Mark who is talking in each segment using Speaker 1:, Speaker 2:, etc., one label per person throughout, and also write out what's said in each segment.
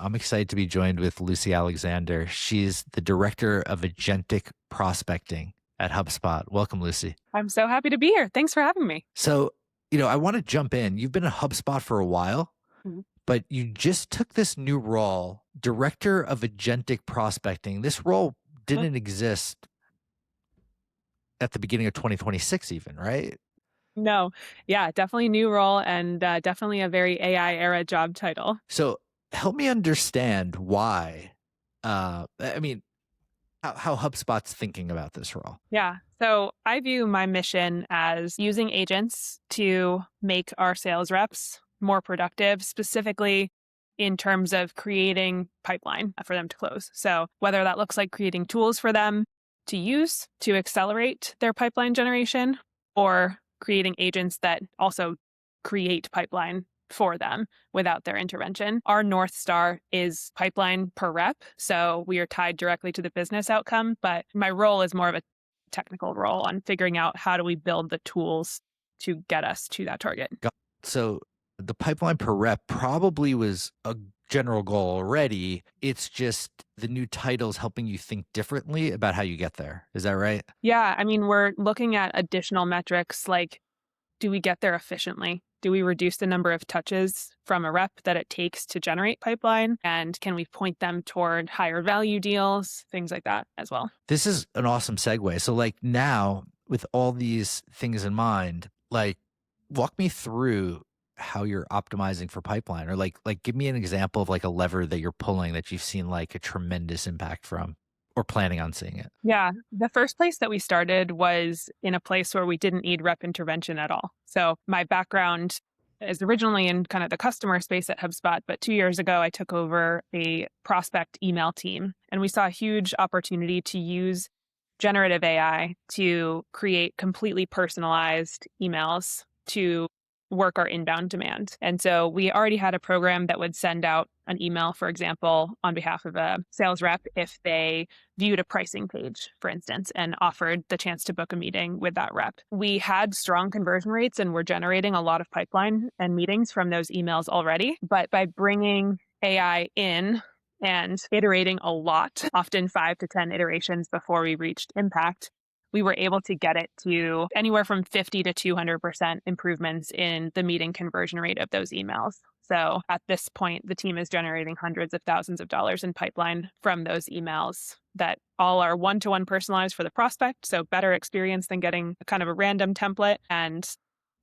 Speaker 1: I'm excited to be joined with Lucy Alexander. She's the Director of Agentic Prospecting at HubSpot. Welcome, Lucy.
Speaker 2: I'm so happy to be here. Thanks for having me.
Speaker 1: So, I want to jump in. You've been at HubSpot for a while, but you just took this new role, Director of Agentic Prospecting. This role didn't exist at the beginning of 2026 even, right?
Speaker 2: No, yeah, definitely a new role and definitely a very AI era job title.
Speaker 1: So help me understand why, how HubSpot's thinking about this role.
Speaker 2: Yeah, so I view my mission as using agents to make our sales reps more productive, specifically in terms of creating pipeline for them to close. So whether that looks like creating tools for them to use to accelerate their pipeline generation, or creating agents that also create pipeline for them without their intervention. Our North Star is pipeline per rep. So we are tied directly to the business outcome, but my role is more of a technical role on figuring out how do we build the tools to get us to that target.
Speaker 1: So the pipeline per rep probably was a general goal already. It's just the new title's helping you think differently about how you get there. Is that right?
Speaker 2: Yeah, I mean, we're looking at additional metrics like, do we get there efficiently? Do we reduce the number of touches from a rep that it takes to generate pipeline? And can we point them toward higher value deals, things like that as well?
Speaker 1: This is an awesome segue. So now with all these things in mind, walk me through how you're optimizing for pipeline, or give me an example of a lever that you're pulling that you've seen a tremendous impact from, or planning on seeing it.
Speaker 2: Yeah, the first place that we started was in a place where we didn't need rep intervention at all. So my background is originally in kind of the customer space at HubSpot, but 2 years ago, I took over a prospect email team, and we saw a huge opportunity to use generative AI to create completely personalized emails to work our inbound demand. And so we already had a program that would send out an email, for example, on behalf of a sales rep if they viewed a pricing page, for instance, and offered the chance to book a meeting with that rep. We had strong conversion rates and were generating a lot of pipeline and meetings from those emails already. But by bringing AI in and iterating a lot, often 5 to 10 iterations before we reached impact, we were able to get it to anywhere from 50 to 200% improvements in the meeting conversion rate of those emails. So at this point, the team is generating hundreds of thousands of dollars in pipeline from those emails that all are one-to-one personalized for the prospect. So better experience than getting kind of a random template, and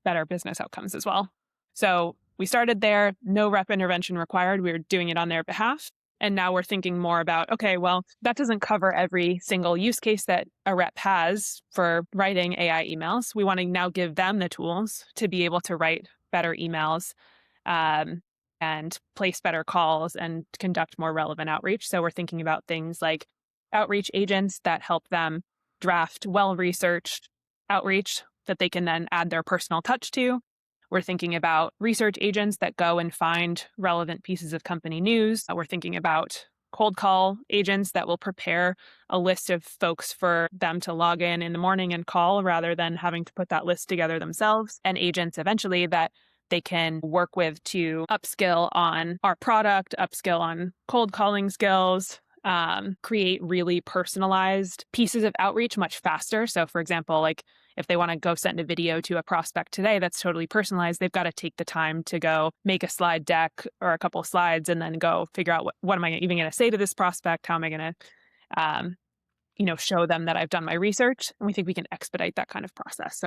Speaker 2: better business outcomes as well. So we started there, no rep intervention required. We were doing it on their behalf. And now we're thinking more about, okay, well, that doesn't cover every single use case that a rep has for writing AI emails. We want to now give them the tools to be able to write better emails and place better calls and conduct more relevant outreach. So we're thinking about things like outreach agents that help them draft well-researched outreach that they can then add their personal touch to. We're thinking about research agents that go and find relevant pieces of company news. We're thinking about cold call agents that will prepare a list of folks for them to log in the morning and call rather than having to put that list together themselves. And agents eventually that they can work with to upskill on our product, upskill on cold calling skills, create really personalized pieces of outreach much faster. So for example, if they want to go send a video to a prospect today that's totally personalized, they've got to take the time to go make a slide deck or a couple of slides and then go figure out what am I even going to say to this prospect? How am I going to, show them that I've done my research? And we think we can expedite that kind of process. So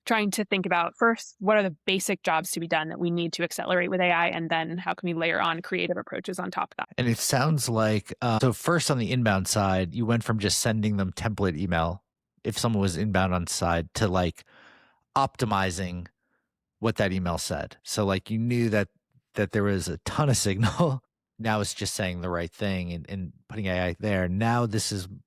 Speaker 2: trying to think about first, what are the basic jobs to be done that we need to accelerate with AI? And then how can we layer on creative approaches on top of that?
Speaker 1: And it sounds like, so first on the inbound side, you went from just sending them template email if someone was inbound on side to optimizing what that email said. So you knew that there was a ton of signal. Now it's just saying the right thing and putting AI there. Now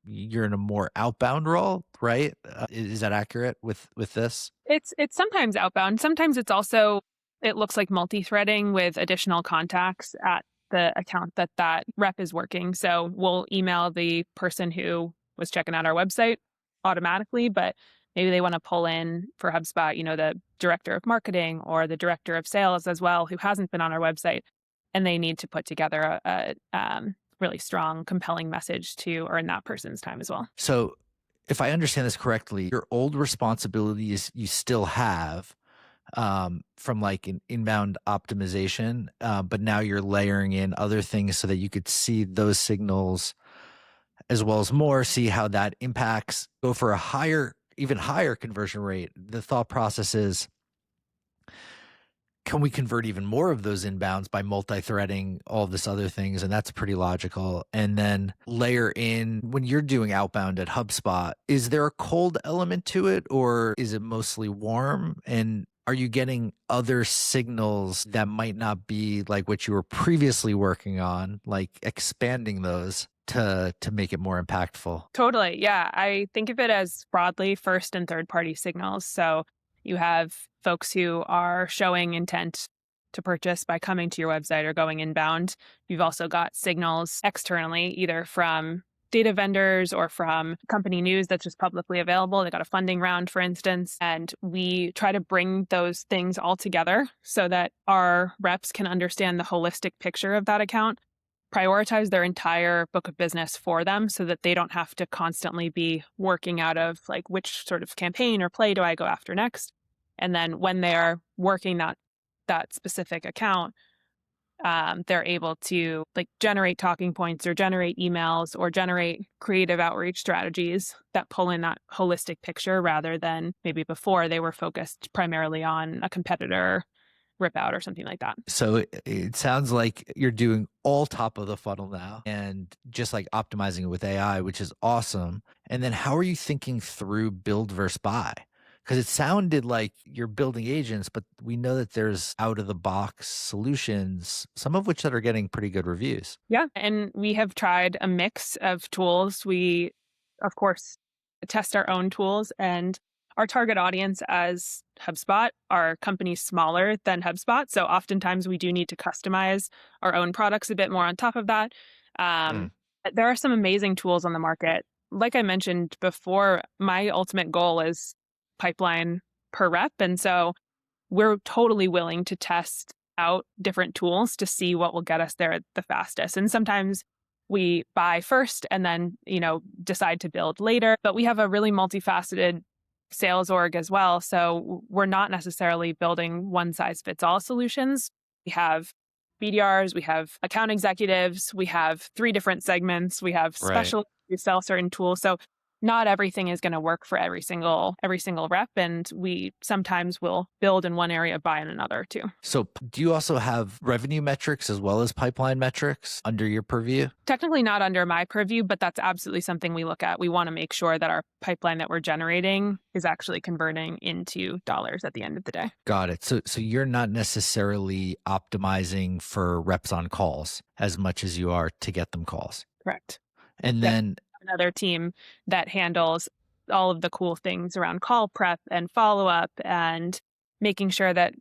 Speaker 1: you're in a more outbound role, right? Is that accurate with this?
Speaker 2: It's sometimes outbound. Sometimes it's also, it looks like multi-threading with additional contacts at the account that rep is working. So we'll email the person who was checking out our website automatically, but maybe they want to pull in for HubSpot, the director of marketing or the director of sales as well, who hasn't been on our website. and they need to put together a really strong, compelling message to earn that person's time as well.
Speaker 1: So if I understand this correctly, your old responsibilities you still have from like an inbound optimization, but now you're layering in other things so that you could see those signals as well as more, see how that impacts, go for a higher, even higher conversion rate. The thought process is, can we convert even more of those inbounds by multi-threading all this other things? And that's pretty logical. And then layer in, when you're doing outbound at HubSpot, is there a cold element to it, or is it mostly warm? And are you getting other signals that might not be like what you were previously working on, like expanding those to make it more impactful?
Speaker 2: Totally. Yeah. I think of it as broadly first and third party signals. So you have folks who are showing intent to purchase by coming to your website or going inbound. You've also got signals externally, either from data vendors or from company news that's just publicly available. They got a funding round, for instance. And we try to bring those things all together so that our reps can understand the holistic picture of that account, prioritize their entire book of business for them so that they don't have to constantly be working out of like which sort of campaign or play do I go after next. And then when they're working that specific account, they're able to like generate talking points or generate emails or generate creative outreach strategies that pull in that holistic picture rather than maybe before they were focused primarily on a competitor rip out or something like that.
Speaker 1: So it sounds like you're doing all top of the funnel now and just like optimizing it with AI, which is awesome. And then how are you thinking through build versus buy? Because it sounded like you're building agents, but we know that there's out of the box solutions, some of which that are getting pretty good reviews.
Speaker 2: Yeah. And we have tried a mix of tools. We, of course, test our own tools, and our target audience as HubSpot are companies smaller than HubSpot. So oftentimes we do need to customize our own products a bit more on top of that. There are some amazing tools on the market. Like I mentioned before, my ultimate goal is pipeline per rep. And so we're totally willing to test out different tools to see what will get us there the fastest. And sometimes we buy first and then, decide to build later. But we have a really multifaceted sales org as well. So we're not necessarily building one size fits all solutions. We have BDRs, we have account executives, we have 3 different segments, we have specialists who sell certain tools. So not everything is going to work for every single rep. And we sometimes will build in one area, buy in another too.
Speaker 1: So do you also have revenue metrics as well as pipeline metrics under your purview?
Speaker 2: Technically not under my purview, but that's absolutely something we look at. We want to make sure that our pipeline that we're generating is actually converting into dollars at the end of the day.
Speaker 1: Got it. So you're not necessarily optimizing for reps on calls as much as you are to get them calls.
Speaker 2: Correct.
Speaker 1: And then
Speaker 2: another team that handles all of the cool things around call prep and follow-up and making sure that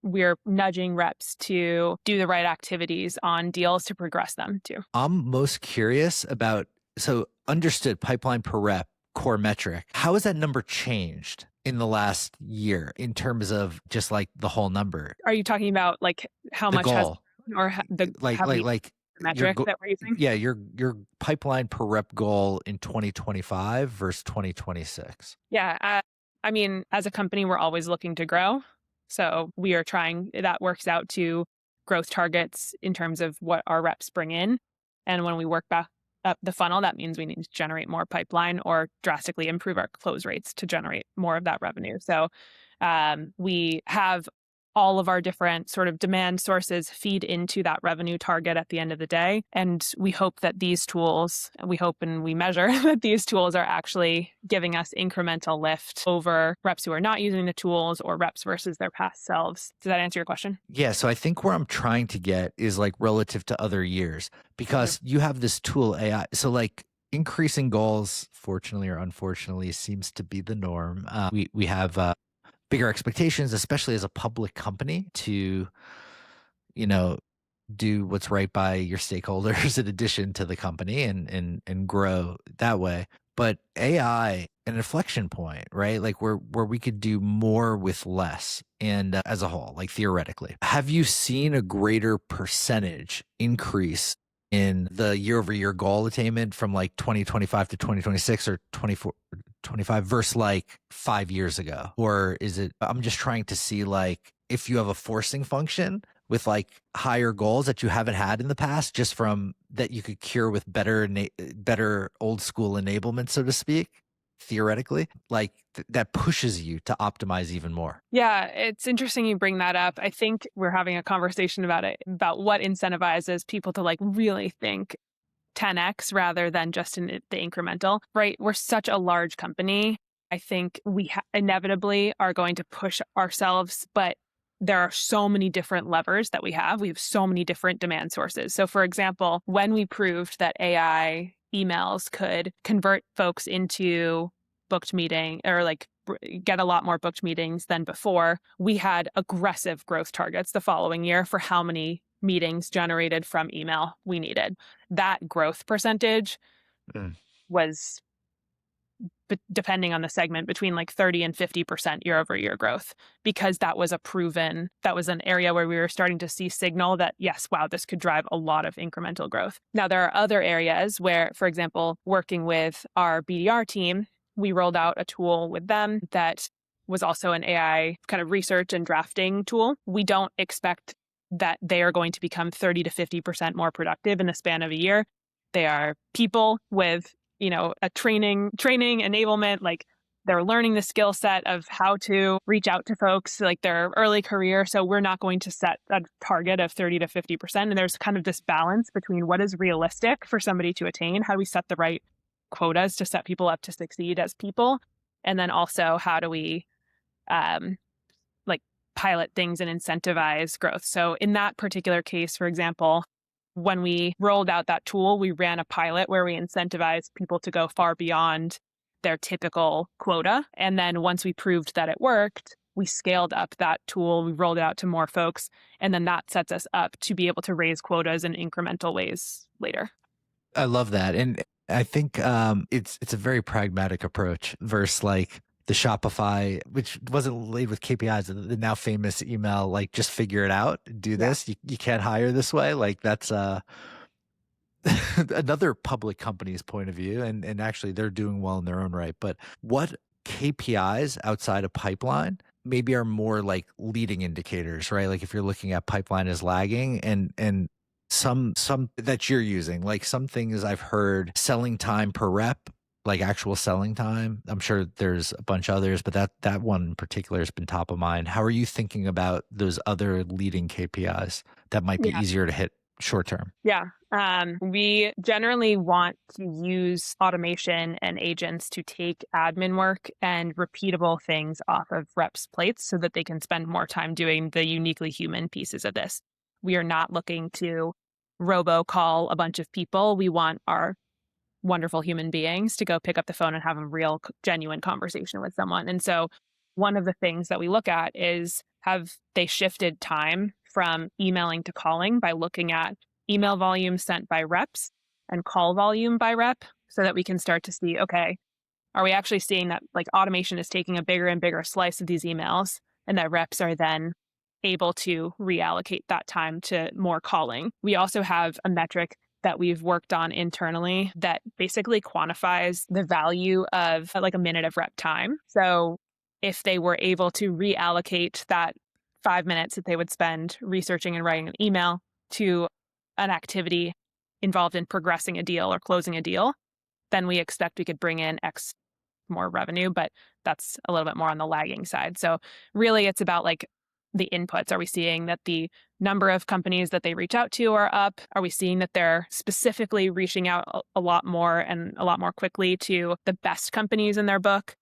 Speaker 2: we're nudging reps to do the right activities on deals to progress them too.
Speaker 1: I'm most curious about, so understood pipeline per rep, core metric. How has that number changed in the last year in terms of just like the whole number?
Speaker 2: Are you talking about like how
Speaker 1: the
Speaker 2: much
Speaker 1: goal.
Speaker 2: or the metric that we're using?
Speaker 1: Yeah, your pipeline per rep goal in 2025 versus 2026.
Speaker 2: Yeah. I mean, as a company, we're always looking to grow. So we are trying, that works out to growth targets in terms of what our reps bring in. And when we work back up the funnel, that means we need to generate more pipeline or drastically improve our close rates to generate more of that revenue. So we have all of our different sort of demand sources feed into that revenue target at the end of the day. And we hope that these tools, we hope and we measure that these tools are actually giving us incremental lift over reps who are not using the tools or reps versus their past selves. Does that answer your question?
Speaker 1: Yeah. So I think where I'm trying to get is like relative to other years, because you have this tool AI. So like increasing goals, fortunately or unfortunately, seems to be the norm. We have bigger expectations, especially as a public company, to, do what's right by your stakeholders in addition to the company and grow that way. But AI, an inflection point, right? Like where we could do more with less and as a whole, like theoretically. Have you seen a greater percentage increase in the year over year goal attainment from like 2025 to 2026 or 24, 25 versus like 5 years ago? Or is it, I'm just trying to see like if you have a forcing function with like higher goals that you haven't had in the past, just from that you could cure with better old school enablement, so to speak, theoretically, like that pushes you to optimize even more.
Speaker 2: Yeah, it's interesting you bring that up. I think we're having a conversation about it, about what incentivizes people to like really think 10x rather than just in the incremental, right? We're such a large company. I think we inevitably are going to push ourselves, but there are so many different levers that we have. We have so many different demand sources. So, for example, when we proved that AI emails could convert folks into booked meeting or like get a lot more booked meetings than before, we had aggressive growth targets the following year for how many meetings generated from email we needed. That growth percentage was, depending on the segment, between like 30 and 50% year over year growth, because that was an area where we were starting to see signal that, yes, wow, this could drive a lot of incremental growth. Now, there are other areas where, for example, working with our BDR team, we rolled out a tool with them that was also an AI kind of research and drafting tool. We don't expect that they are going to become 30 to 50% more productive in the span of a year. They are people with, a training enablement, like they're learning the skill set of how to reach out to folks, like their early career. So we're not going to set a target of 30 to 50%. And there's kind of this balance between what is realistic for somebody to attain, how do we set the right quotas to set people up to succeed as people, and then also how do we like pilot things and incentivize growth. So in that particular case, for example, when we rolled out that tool, we ran a pilot where we incentivized people to go far beyond their typical quota. And then once we proved that it worked, we scaled up that tool, we rolled it out to more folks, and then that sets us up to be able to raise quotas in incremental ways later.
Speaker 1: I love that. And I think it's a very pragmatic approach versus like the Shopify, which wasn't laid with KPIs, the now famous email, like just figure it out, do this. You can't hire this way. Like that's another public company's point of view. And actually they're doing well in their own right. But what KPIs outside of pipeline maybe are more like leading indicators, right? Like if you're looking at pipeline as lagging and some that you're using, like some things I've heard, selling time per rep, like actual selling time. I'm sure there's a bunch of others, but that one in particular has been top of mind. How are you thinking about those other leading KPIs that might be easier to hit short term?
Speaker 2: Yeah. We generally want to use automation and agents to take admin work and repeatable things off of reps' plates so that they can spend more time doing the uniquely human pieces of this. We are not looking to robocall a bunch of people. We want our wonderful human beings to go pick up the phone and have a real, genuine conversation with someone. And so one of the things that we look at is, have they shifted time from emailing to calling by looking at email volume sent by reps and call volume by rep, so that we can start to see, okay, are we actually seeing that like automation is taking a bigger and bigger slice of these emails, and that reps are then able to reallocate that time to more calling. We also have a metric that we've worked on internally that basically quantifies the value of like a minute of rep time. So if they were able to reallocate that 5 minutes that they would spend researching and writing an email to an activity involved in progressing a deal or closing a deal, then we expect we could bring in X more revenue, but that's a little bit more on the lagging side. So really it's about like the inputs. Are we seeing that the number of companies that they reach out to are up? Are we seeing that they're specifically reaching out a lot more and a lot more quickly to the best companies in their book?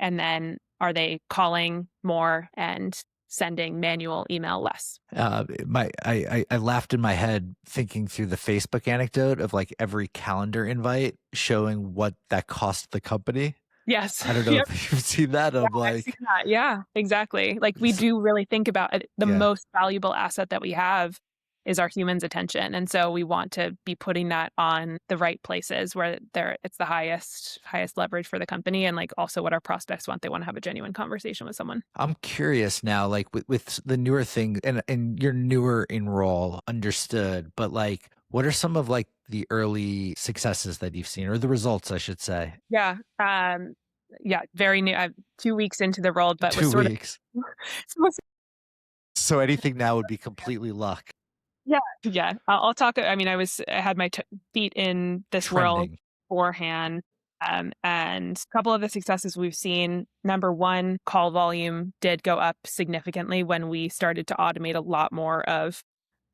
Speaker 2: And then are they calling more and sending manual email less?
Speaker 1: I laughed in my head thinking through the Facebook anecdote of like every calendar invite showing what that cost the company.
Speaker 2: Yes.
Speaker 1: I don't know if you've seen that. I'm like,
Speaker 2: I've seen that. Yeah, exactly. Like we do really think about it, the most valuable asset that we have is our humans' attention. And so we want to be putting that on the right places where it's the highest leverage for the company, and like also what our prospects want. They want to have a genuine conversation with someone.
Speaker 1: I'm curious now, like with the newer thing, and you're newer in role, understood, but like what are some of like the early successes that you've seen, or the results, I should say?
Speaker 2: Yeah. Yeah, very new. I'm 2 weeks into the role, but was
Speaker 1: Two
Speaker 2: sort of
Speaker 1: weeks. So anything now would be completely luck.
Speaker 2: yeah, yeah. I'll talk. I mean, I had my feet in this world
Speaker 1: Trending.
Speaker 2: beforehand. And a couple of the successes we've seen. Number one, call volume did go up significantly when we started to automate a lot more of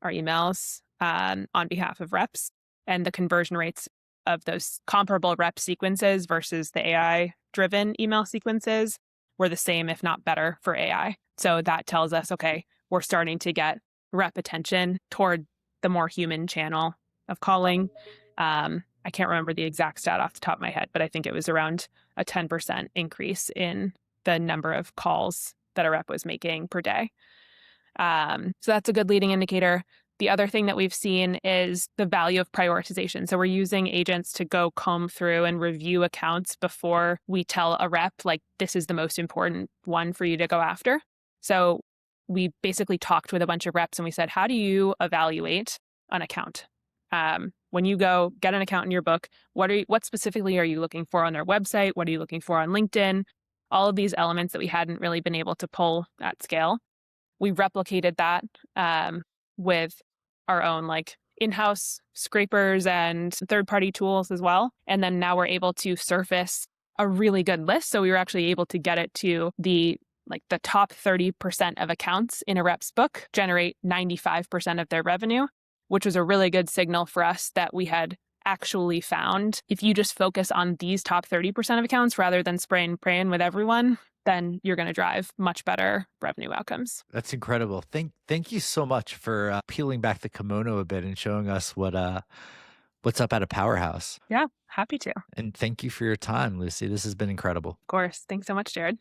Speaker 2: our emails on behalf of reps, and the conversion rates of those comparable rep sequences versus the AI driven email sequences were the same, if not better, for AI. So that tells us, okay, we're starting to get rep attention toward the more human channel of calling. I can't remember the exact stat off the top of my head, but I think it was around a 10% increase in the number of calls that a rep was making per day. So that's a good leading indicator. The other thing that we've seen is the value of prioritization. So we're using agents to go comb through and review accounts before we tell a rep, like, this is the most important one for you to go after. So we basically talked with a bunch of reps and we said, how do you evaluate an account? When you go get an account in your book, what specifically are you looking for on their website? What are you looking for on LinkedIn? All of these elements that we hadn't really been able to pull at scale. We replicated that with our own like in-house scrapers and third-party tools as well. And then now we're able to surface a really good list. So we were actually able to get it to the top 30% of accounts in a rep's book generate 95% of their revenue, which was a really good signal for us that we had actually found if you just focus on these top 30% of accounts rather than spraying and praying with everyone, then you're going to drive much better revenue outcomes.
Speaker 1: That's incredible. Thank you so much for peeling back the kimono a bit and showing us what's up at a powerhouse.
Speaker 2: Yeah, happy to. Of
Speaker 1: And thank you for your time, Lucy. This has been incredible.
Speaker 2: course. Thanks so much, Jared.